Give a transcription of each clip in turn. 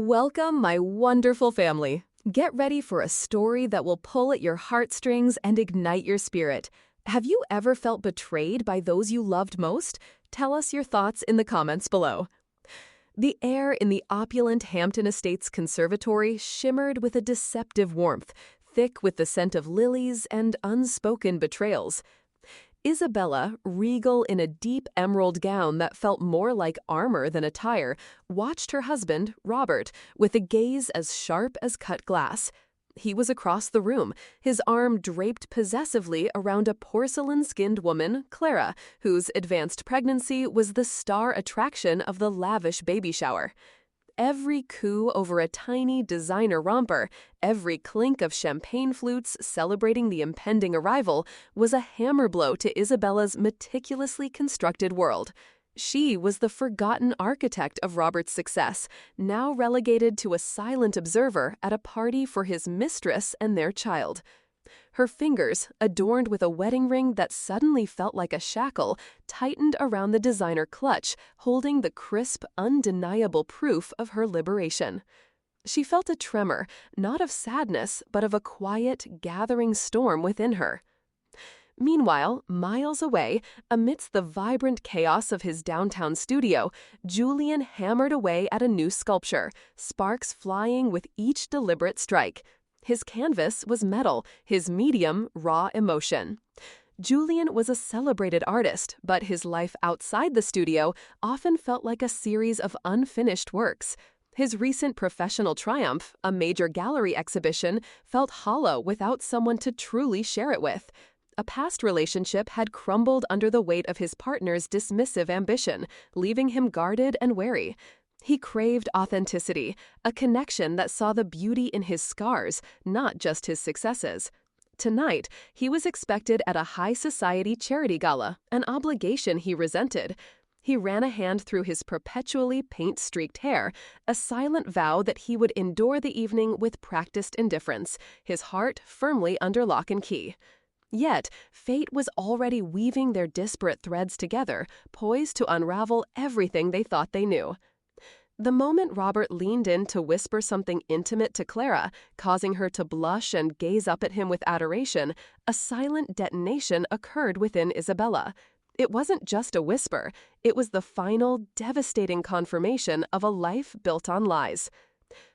Welcome, my wonderful family. Get ready for a story that will pull at your heartstrings and ignite your spirit. Have you ever felt betrayed by those you loved most? Tell us your thoughts in the comments below. The air in the opulent Hampton Estates Conservatory shimmered with a deceptive warmth, thick with the scent of lilies and unspoken betrayals. Isabella, regal in a deep emerald gown that felt more like armor than attire, watched her husband, Robert, with a gaze as sharp as cut glass. He was across the room, his arm draped possessively around a porcelain-skinned woman, Clara, whose advanced pregnancy was the star attraction of the lavish baby shower. Every coo over a tiny designer romper, every clink of champagne flutes celebrating the impending arrival was a hammer blow to Isabella's meticulously constructed world. She was the forgotten architect of Robert's success, now relegated to a silent observer at a party for his mistress and their child. Her fingers, adorned with a wedding ring that suddenly felt like a shackle, tightened around the designer clutch, holding the crisp, undeniable proof of her liberation. She felt a tremor, not of sadness, but of a quiet, gathering storm within her. Meanwhile, miles away, amidst the vibrant chaos of his downtown studio, Julian hammered away at a new sculpture, sparks flying with each deliberate strike. His canvas was metal, his medium raw emotion. Julian was a celebrated artist, but his life outside the studio often felt like a series of unfinished works. His recent professional triumph, a major gallery exhibition, felt hollow without someone to truly share it with. A past relationship had crumbled under the weight of his partner's dismissive ambition, leaving him guarded and wary. He craved authenticity, a connection that saw the beauty in his scars, not just his successes. Tonight, he was expected at a high society charity gala, an obligation he resented. He ran a hand through his perpetually paint-streaked hair, a silent vow that he would endure the evening with practiced indifference, his heart firmly under lock and key. Yet, fate was already weaving their disparate threads together, poised to unravel everything they thought they knew. The moment Robert leaned in to whisper something intimate to Clara, causing her to blush and gaze up at him with adoration, a silent detonation occurred within Isabella. It wasn't just a whisper, it was the final, devastating confirmation of a life built on lies.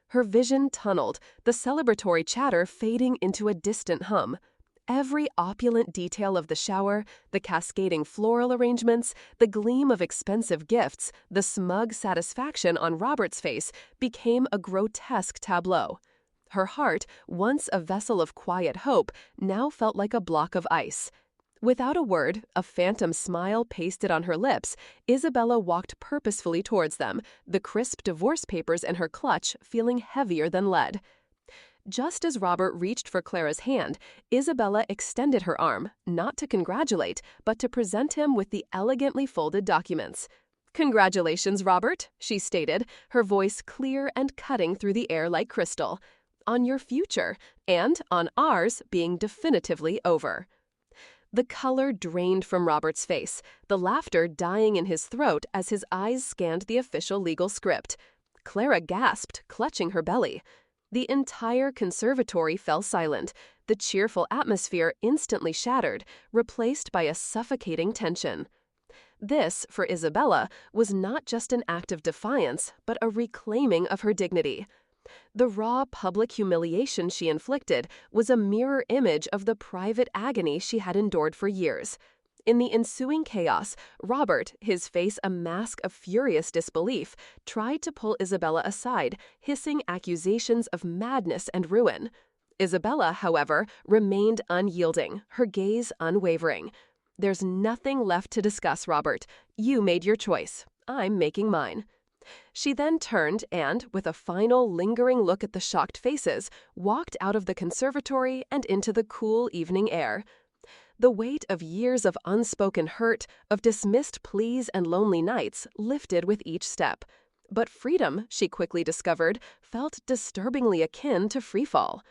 Her vision tunneled, the celebratory chatter fading into a distant hum. Every opulent detail of the shower, the cascading floral arrangements, the gleam of expensive gifts, the smug satisfaction on Robert's face became a grotesque tableau. Her heart, once a vessel of quiet hope, now felt like a block of ice. Without a word, a phantom smile pasted on her lips, Isabella walked purposefully towards them, the crisp divorce papers in her clutch feeling heavier than lead. Just as Robert reached for Clara's hand, Isabella extended her arm, not to congratulate, but to present him with the elegantly folded documents. "Congratulations, Robert," she stated, her voice clear and cutting through the air like crystal, "on your future, and on ours being definitively over." The color drained from Robert's face, the laughter dying in his throat as his eyes scanned the official legal script. Clara gasped, clutching her belly. The entire conservatory fell silent, the cheerful atmosphere instantly shattered, replaced by a suffocating tension. This, for Isabella, was not just an act of defiance, but a reclaiming of her dignity. The raw public humiliation she inflicted was a mirror image of the private agony she had endured for years. In the ensuing chaos, Robert, his face a mask of furious disbelief, tried to pull Isabella aside, hissing accusations of madness and ruin. Isabella, however, remained unyielding, her gaze unwavering. "There's nothing left to discuss, Robert. You made your choice. I'm making mine." She then turned and, with a final lingering look at the shocked faces, walked out of the conservatory and into the cool evening air. The weight of years of unspoken hurt, of dismissed pleas and lonely nights, lifted with each step. But freedom, she quickly discovered, felt disturbingly akin to freefall.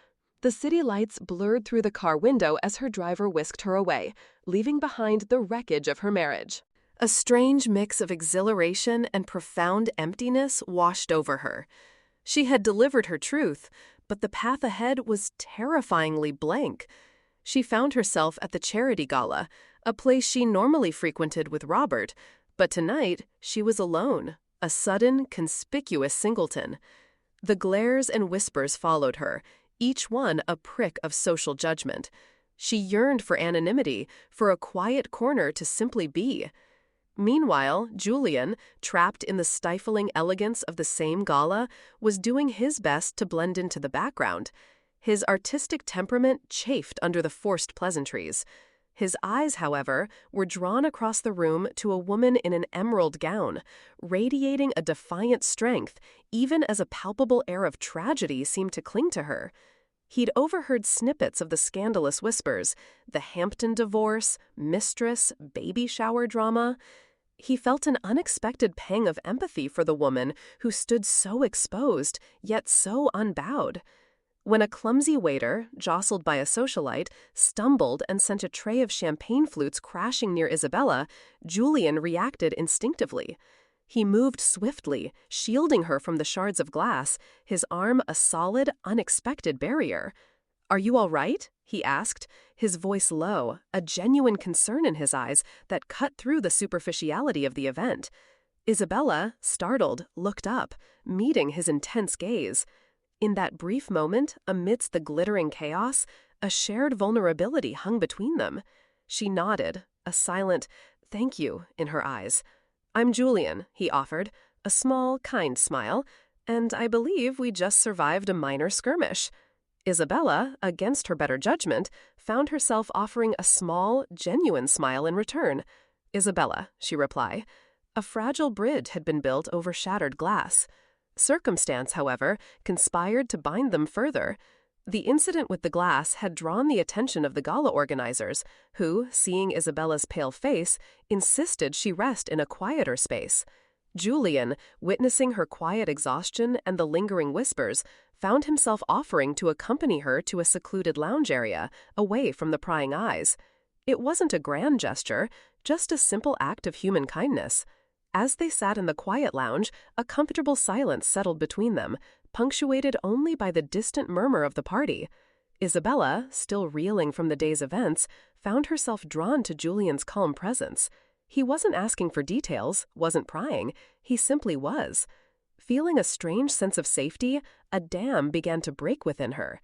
The city lights blurred through the car window as her driver whisked her away, leaving behind the wreckage of her marriage. A strange mix of exhilaration and profound emptiness washed over her. She had delivered her truth, but the path ahead was terrifyingly blank. She found herself at the charity gala, a place she normally frequented with Robert, but tonight she was alone, a sudden, conspicuous singleton. The glares and whispers followed her, each one a prick of social judgment. She yearned for anonymity, for a quiet corner to simply be. Meanwhile, Julian, trapped in the stifling elegance of the same gala, was doing his best to blend into the background. His artistic temperament chafed under the forced pleasantries. His eyes, however, were drawn across the room to a woman in an emerald gown, radiating a defiant strength, even as a palpable air of tragedy seemed to cling to her. He'd overheard snippets of the scandalous whispers, the Hampton divorce, mistress, baby shower drama. He felt an unexpected pang of empathy for the woman who stood so exposed, yet so unbowed. When a clumsy waiter, jostled by a socialite, stumbled and sent a tray of champagne flutes crashing near Isabella, Julian reacted instinctively. He moved swiftly, shielding her from the shards of glass, his arm a solid, unexpected barrier. "Are you all right?" he asked, his voice low, a genuine concern in his eyes that cut through the superficiality of the event. Isabella, startled, looked up, meeting his intense gaze. In that brief moment, amidst the glittering chaos, a shared vulnerability hung between them. She nodded, a silent "thank you" in her eyes. "I'm Julian," he offered, a small, kind smile, "and I believe we just survived a minor skirmish." Isabella, against her better judgment, found herself offering a small, genuine smile in return. "Isabella," she replied. A fragile bridge had been built over shattered glass. Circumstance, however, conspired to bind them further. The incident with the glass had drawn the attention of the gala organizers, who, seeing Isabella's pale face, insisted she rest in a quieter space. Julian, witnessing her quiet exhaustion and the lingering whispers, found himself offering to accompany her to a secluded lounge area, away from the prying eyes. It wasn't a grand gesture, just a simple act of human kindness. As they sat in the quiet lounge, a comfortable silence settled between them, punctuated only by the distant murmur of the party. Isabella, still reeling from the day's events, found herself drawn to Julian's calm presence. He wasn't asking for details, wasn't prying, he simply was. Feeling a strange sense of safety, a dam began to break within her.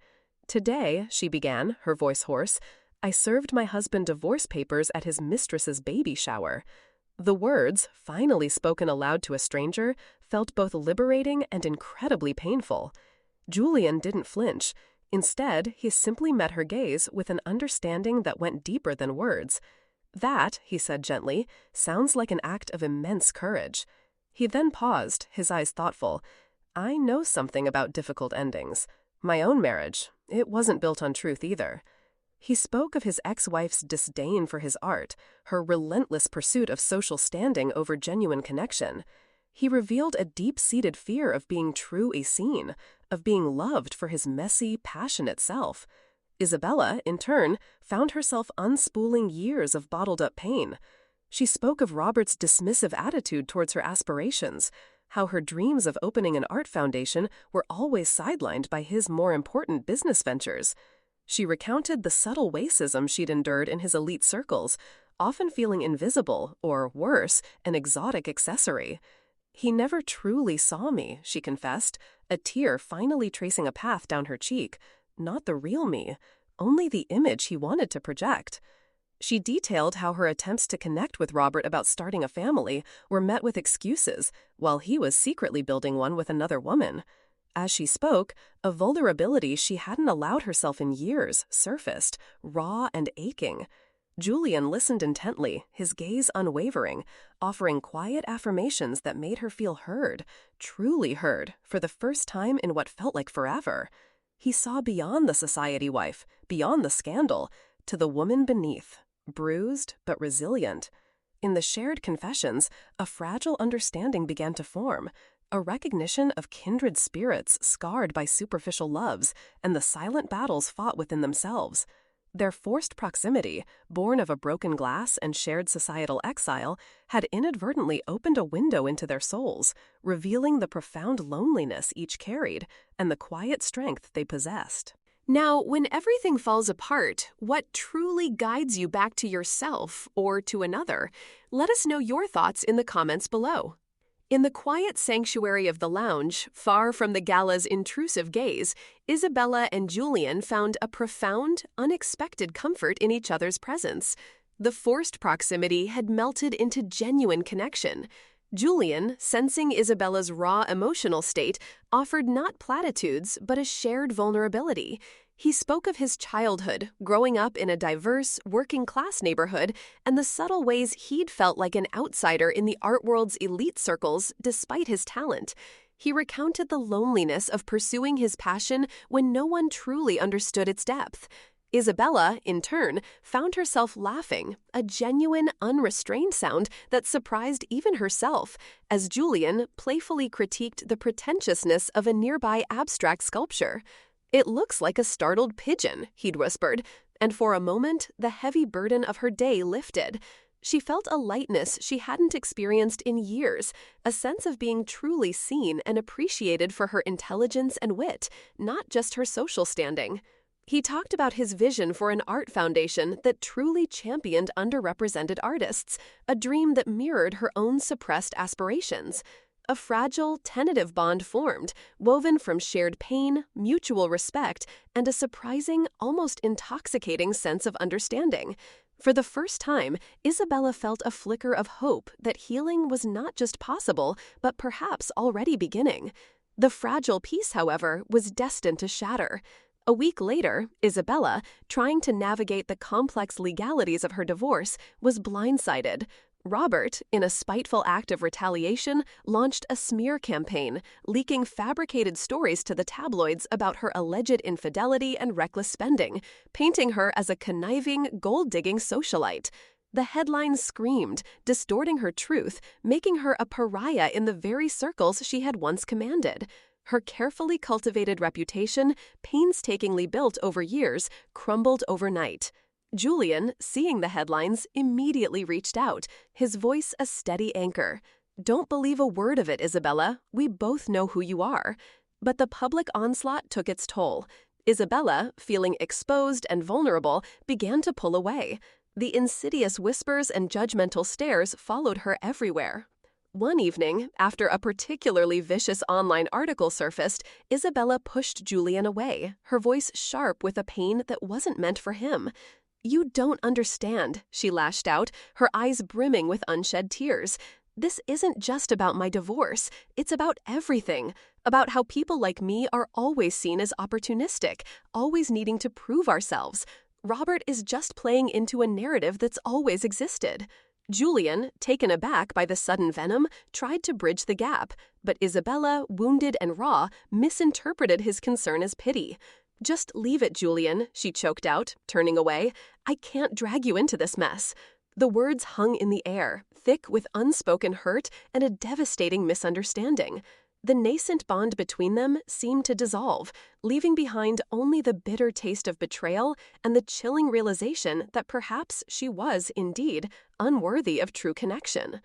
"Today," she began, her voice hoarse, "I served my husband divorce papers at his mistress's baby shower." The words, finally spoken aloud to a stranger, felt both liberating and incredibly painful. Julian didn't flinch. Instead, he simply met her gaze with an understanding that went deeper than words. "That," he said gently, "sounds like an act of immense courage." He then paused, his eyes thoughtful. "I know something about difficult endings. My own marriage, it wasn't built on truth either." He spoke of his ex-wife's disdain for his art, her relentless pursuit of social standing over genuine connection. He revealed a deep-seated fear of being truly seen, of being loved for his messy, passionate self. Isabella, in turn, found herself unspooling years of bottled-up pain. She spoke of Robert's dismissive attitude towards her aspirations, how her dreams of opening an art foundation were always sidelined by his more important business ventures. She recounted the subtle racism she'd endured in his elite circles, often feeling invisible, or worse, an exotic accessory. "He never truly saw me," she confessed, a tear finally tracing a path down her cheek. "Not the real me, only the image he wanted to project." She detailed how her attempts to connect with Robert about starting a family were met with excuses, while he was secretly building one with another woman. As she spoke, a vulnerability she hadn't allowed herself in years surfaced, raw and aching. Julian listened intently, his gaze unwavering, offering quiet affirmations that made her feel heard, truly heard, for the first time in what felt like forever. He saw beyond the society wife, beyond the scandal, to the woman beneath, bruised but resilient. In the shared confessions, a fragile understanding began to form, a recognition of kindred spirits scarred by superficial loves and the silent battles fought within themselves. Their forced proximity, born of a broken glass and shared societal exile, had inadvertently opened a window into their souls, revealing the profound loneliness each carried and the quiet strength they possessed. Now, when everything falls apart, what truly guides you back to yourself or to another? Let us know your thoughts in the comments below. In the quiet sanctuary of the lounge, far from the gala's intrusive gaze, Isabella and Julian found a profound, unexpected comfort in each other's presence. The forced proximity had melted into genuine connection. Julian, sensing Isabella's raw emotional state, offered not platitudes but a shared vulnerability. He spoke of his childhood, growing up in a diverse, working-class neighborhood, and the subtle ways he'd felt like an outsider in the art world's elite circles despite his talent. He recounted the loneliness of pursuing his passion when no one truly understood its depth. Isabella, in turn, found herself laughing, a genuine, unrestrained sound that surprised even herself, as Julian playfully critiqued the pretentiousness of a nearby abstract sculpture. "It looks like a startled pigeon," he'd whispered, and for a moment the heavy burden of her day lifted. She felt a lightness she hadn't experienced in years, a sense of being truly seen and appreciated for her intelligence and wit, not just her social standing. He talked about his vision for an art foundation that truly championed underrepresented artists, a dream that mirrored her own suppressed aspirations. A fragile, tentative bond formed, woven from shared pain, mutual respect, and a surprising, almost intoxicating sense of understanding. For the first time, Isabella felt a flicker of hope that healing was not just possible, but perhaps already beginning. The fragile peace, however, was destined to shatter. A week later, Isabella, trying to navigate the complex legalities of her divorce, was blindsided. Robert, in a spiteful act of retaliation, launched a smear campaign, leaking fabricated stories to the tabloids about her alleged infidelity and reckless spending, painting her as a conniving, gold-digging socialite. The headlines screamed, distorting her truth, making her a pariah in the very circles she had once commanded. Her carefully cultivated reputation, painstakingly built over years, crumbled overnight. Julian, seeing the headlines, immediately reached out, his voice a steady anchor. "Don't believe a word of it, Isabella. We both know who you are." But the public onslaught took its toll. Isabella, feeling exposed and vulnerable, began to pull away. The insidious whispers and judgmental stares followed her everywhere. One evening, after a particularly vicious online article surfaced, Isabella pushed Julian away, her voice sharp with a pain that wasn't meant for him. "You don't understand," she lashed out, her eyes brimming with unshed tears. "This isn't just about my divorce. It's about everything. About how people like me are always seen as opportunistic, always needing to prove ourselves. Robert is just playing into a narrative that's always existed." Julian, taken aback by the sudden venom, tried to bridge the gap, but Isabella, wounded and raw, misinterpreted his concern as pity. "Just leave it, Julian," she choked out, turning away. "I can't drag you into this mess." The words hung in the air, thick with unspoken hurt and a devastating misunderstanding. The nascent bond between them seemed to dissolve, leaving behind only the bitter taste of betrayal and the chilling realization that perhaps she was, indeed, unworthy of true connection.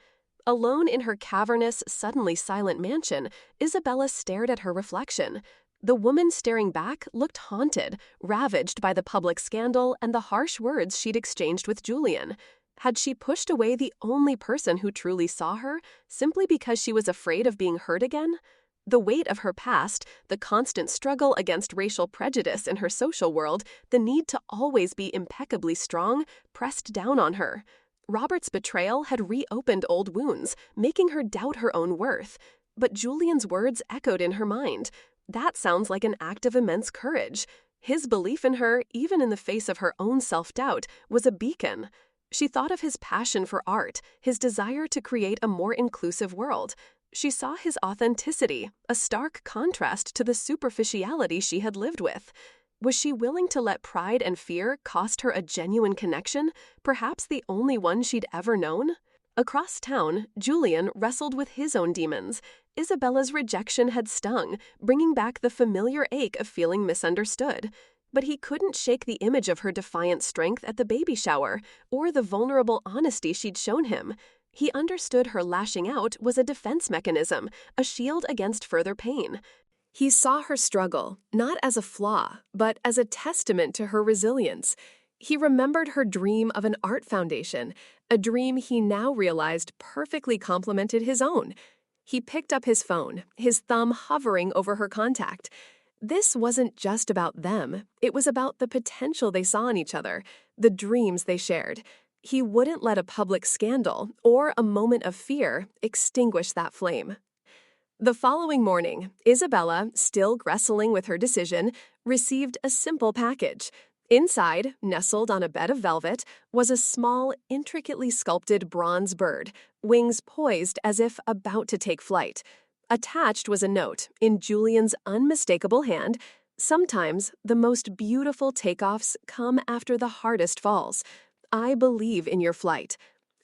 Alone in her cavernous, suddenly silent mansion, Isabella stared at her reflection. The woman staring back looked haunted, ravaged by the public scandal and the harsh words she'd exchanged with Julian. Had she pushed away the only person who truly saw her, simply because she was afraid of being hurt again? The weight of her past, the constant struggle against racial prejudice in her social world, the need to always be impeccably strong, pressed down on her. Robert's betrayal had reopened old wounds, making her doubt her own worth. But Julian's words echoed in her mind. That sounds like an act of immense courage. His belief in her, even in the face of her own self-doubt, was a beacon. She thought of his passion for art, his desire to create a more inclusive world. She saw his authenticity, a stark contrast to the superficiality she had lived with. Was she willing to let pride and fear cost her a genuine connection, perhaps the only one she'd ever known? Across town, Julian wrestled with his own demons. Isabella's rejection had stung, bringing back the familiar ache of feeling misunderstood. But he couldn't shake the image of her defiant strength at the baby shower, or the vulnerable honesty she'd shown him. He understood her lashing out was a defense mechanism, a shield against further pain. He saw her struggle, not as a flaw, but as a testament to her resilience. He remembered her dream of an art foundation, a dream he now realized perfectly complemented his own. He picked up his phone, his thumb hovering over her contact. This wasn't just about them. It was about the potential they saw in each other, the dreams they shared. He wouldn't let a public scandal or a moment of fear extinguish that flame. The following morning, Isabella, still wrestling with her decision, received a simple package. Inside, nestled on a bed of velvet, was a small, intricately sculpted bronze bird, wings poised as if about to take flight. Attached was a note, in Julian's unmistakable hand. Sometimes, the most beautiful takeoffs come after the hardest falls. I believe in your flight.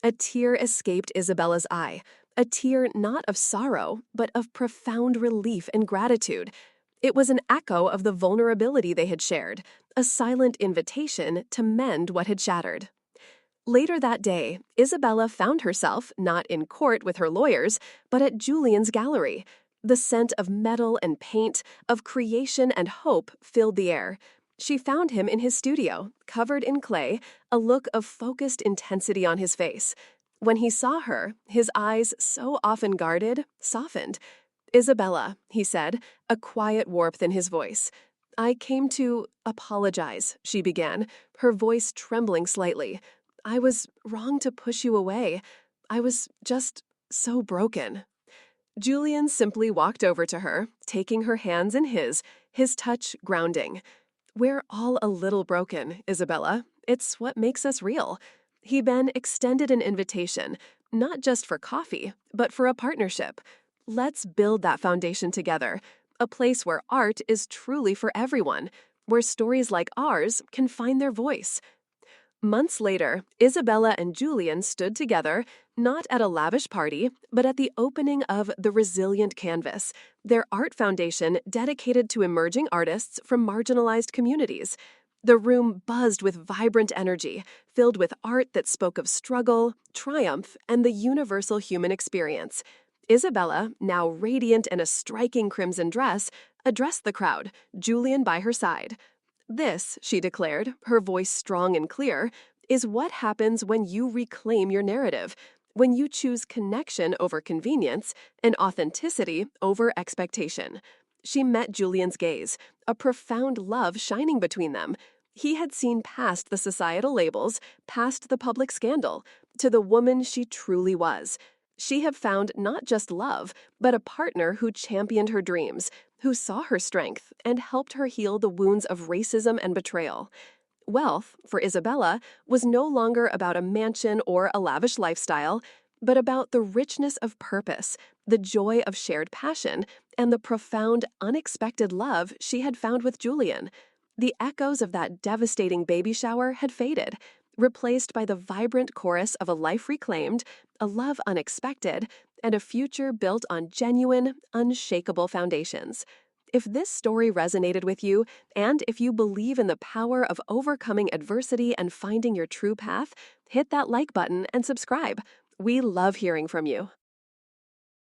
A tear escaped Isabella's eye. A tear not of sorrow, but of profound relief and gratitude. It was an echo of the vulnerability they had shared, a silent invitation to mend what had shattered. Later that day, Isabella found herself not in court with her lawyers, but at Julian's gallery. The scent of metal and paint, of creation and hope filled the air. She found him in his studio, covered in clay, a look of focused intensity on his face. When he saw her, his eyes, so often guarded, softened. "Isabella," he said, a quiet warmth in his voice. "I came to apologize," she began, her voice trembling slightly. "I was wrong to push you away. I was just so broken." Julian simply walked over to her, taking her hands in his touch grounding. "We're all a little broken, Isabella. It's what makes us real." He then extended an invitation, not just for coffee, but for a partnership. Let's build that foundation together, a place where art is truly for everyone, where stories like ours can find their voice. Months later, Isabella and Julian stood together, not at a lavish party, but at the opening of The Resilient Canvas, their art foundation dedicated to emerging artists from marginalized communities. The room buzzed with vibrant energy, filled with art that spoke of struggle, triumph, and the universal human experience. Isabella, now radiant in a striking crimson dress, addressed the crowd, Julian by her side. "This," she declared, her voice strong and clear, "is what happens when you reclaim your narrative, when you choose connection over convenience and authenticity over expectation." She met Julian's gaze, a profound love shining between them. He had seen past the societal labels, past the public scandal, to the woman she truly was. She had found not just love, but a partner who championed her dreams, who saw her strength and helped her heal the wounds of racism and betrayal. Wealth, for Isabella, was no longer about a mansion or a lavish lifestyle, but about the richness of purpose, the joy of shared passion, and the profound, unexpected love she had found with Julian. The echoes of that devastating baby shower had faded, replaced by the vibrant chorus of a life reclaimed, a love unexpected, and a future built on genuine, unshakable foundations. If this story resonated with you, and if you believe in the power of overcoming adversity and finding your true path, hit that like button and subscribe. We love hearing from you.